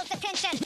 close attention!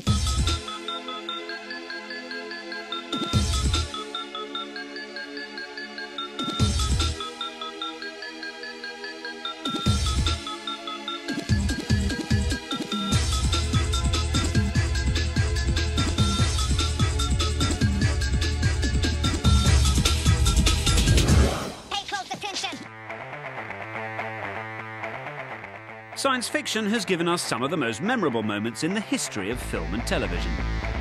Science fiction has given us some of the most memorable moments in the history of film and television.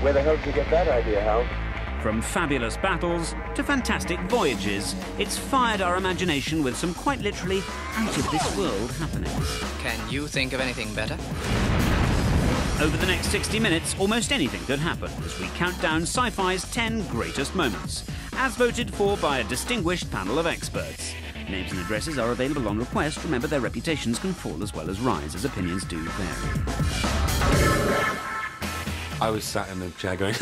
Where the hell did you get that idea, Hal? From fabulous battles to fantastic voyages, it's fired our imagination with some quite literally out-of-this-world happenings. Can you think of anything better? Over the next 60 minutes, almost anything could happen as we count down sci-fi's 10 greatest moments, as voted for by a distinguished panel of experts. Names and addresses are available on request. Remember, their reputations can fall as well as rise, as opinions do vary. I was sat in the chair going...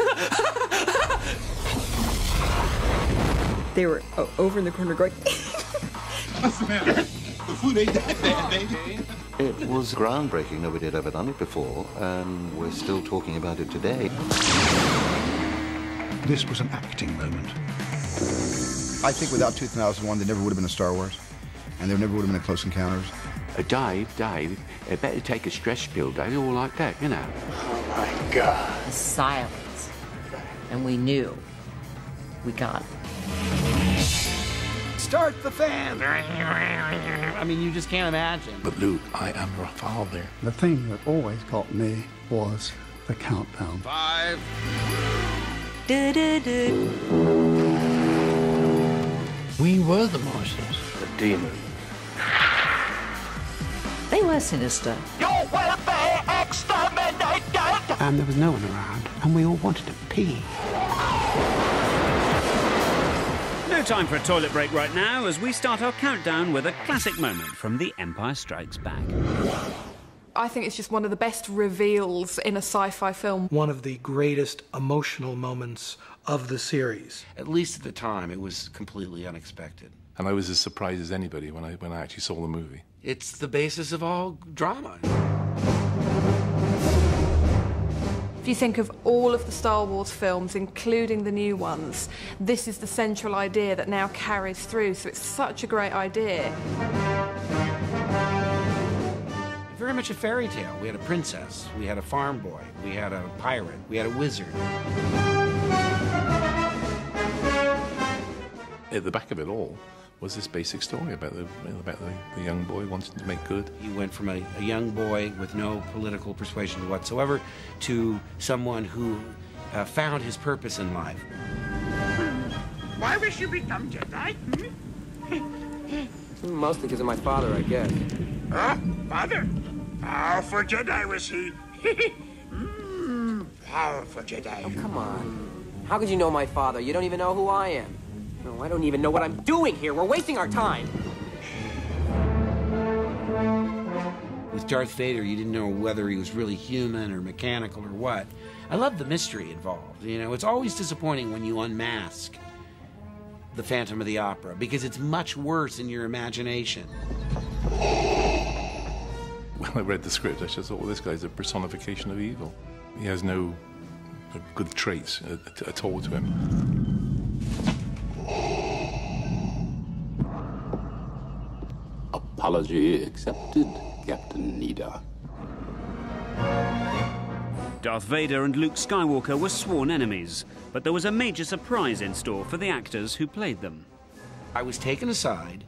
They were over in the corner going... What's the matter? The food ain't that bad, baby. It was groundbreaking. Nobody had ever done it before, and we're still talking about it today. This was an acting moment. I think without 2001, there never would have been a Star Wars, and there never would have been a Close Encounters. Dave, better take a stress pill, Dave, all like that, you know. Oh, my God. The silence. And we knew. We got it. Start the fan! I mean, you just can't imagine. But Luke, I am your father. The thing that always got me was the countdown. 5. We were the Martians. The demon. They were sinister. Your welfare exterminated! And there was no one around, and we all wanted to pee. No time for a toilet break right now as we start our countdown with a classic moment from The Empire Strikes Back. I think it's just one of the best reveals in a sci-fi film. One of the greatest emotional moments of the series. At least at the time, it was completely unexpected. And I was as surprised as anybody when I actually saw the movie. It's the basis of all drama. If you think of all of the Star Wars films, including the new ones, this is the central idea that now carries through, so it's such a great idea. Very much a fairy tale. We had a princess, we had a farm boy, we had a pirate, we had a wizard. At the back of it all was this basic story about the young boy wanting to make good. He went from a young boy with no political persuasion whatsoever to someone who found his purpose in life. Why wish you become Jedi? Mostly because of my father, I guess. Father? Powerful Jedi was he. Powerful Jedi. Oh, come on. How could you know my father? You don't even know who I am. No, I don't even know what I'm doing here. We're wasting our time. With Darth Vader, you didn't know whether he was really human or mechanical or what. I love the mystery involved. You know, it's always disappointing when you unmask the Phantom of the Opera because it's much worse in your imagination. When I read the script, I just thought, well, this guy's a personification of evil. He has no good traits at all to him. Apology accepted, Captain Nida. Darth Vader and Luke Skywalker were sworn enemies, but there was a major surprise in store for the actors who played them. I was taken aside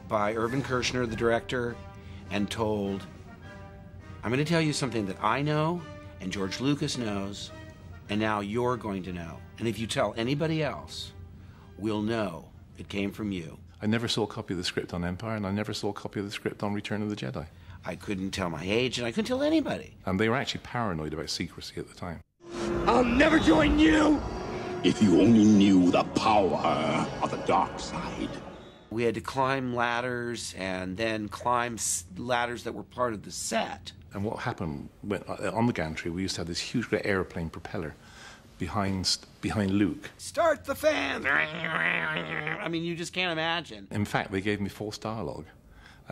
by Irvin Kershner, the director, and told, I'm going to tell you something that I know and George Lucas knows, and now you're going to know. And if you tell anybody else, we'll know it came from you. I never saw a copy of the script on Empire, and I never saw a copy of the script on Return of the Jedi. I couldn't tell my age, and I couldn't tell anybody. And they were actually paranoid about secrecy at the time. I'll never join you! If you only knew the power of the dark side. We had to climb ladders and then climb ladders that were part of the set. And what happened, on the gantry, we used to have this huge great airplane propeller behind Luke. Start the fan! I mean, you just can't imagine. In fact, they gave me false dialogue.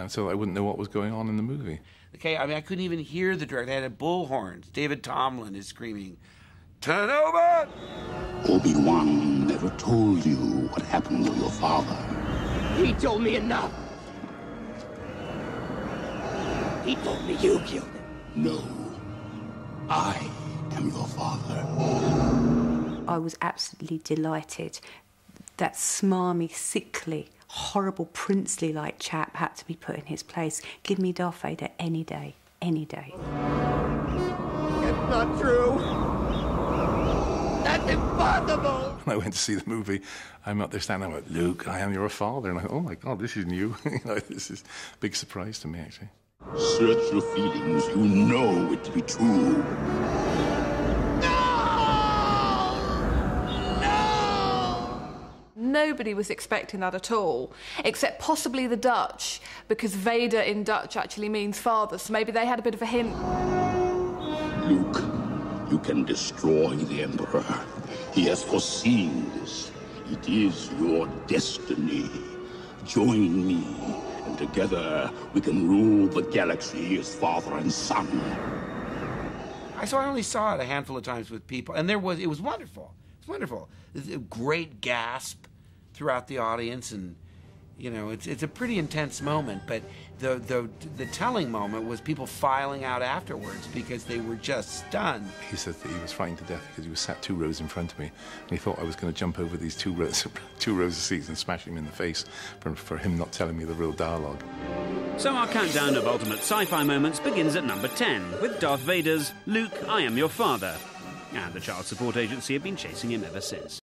so I wouldn't know what was going on in the movie. Okay, I mean, I couldn't even hear the director. They had bullhorns. David Tomlin is screaming, "Turn over!" Obi-Wan never told you what happened to your father. He told me enough. He told me you killed him. No. I am your father. I was absolutely delighted. That smarmy, sickly, horrible, princely-like chap had to be put in his place. Give me Darth Vader any day, any day. It's not true. That's impossible. When I went to see the movie, I'm up there standing, I went, "Luke, I am your father." And I thought, oh my God, this is new. This is a big surprise to me, actually. Search your feelings. You know it to be true. Nobody was expecting that at all, except possibly the Dutch, because Vader in Dutch actually means father, so maybe they had a bit of a hint. Luke, you can destroy the Emperor. He has foreseen this. It is your destiny. Join me, and together we can rule the galaxy as father and son. I only saw it a handful of times with people, and it was wonderful. It's wonderful. It's a great gasp throughout the audience, and you know, it's a pretty intense moment. But the telling moment was people filing out afterwards because they were just stunned. He said that he was frightened to death because he was sat 2 rows in front of me, and he thought I was going to jump over these 2 rows of seats and smash him in the face for him not telling me the real dialogue. So our countdown of ultimate sci-fi moments begins at number 10 with Darth Vader's "Luke, I am your father," and the Child Support Agency have been chasing him ever since.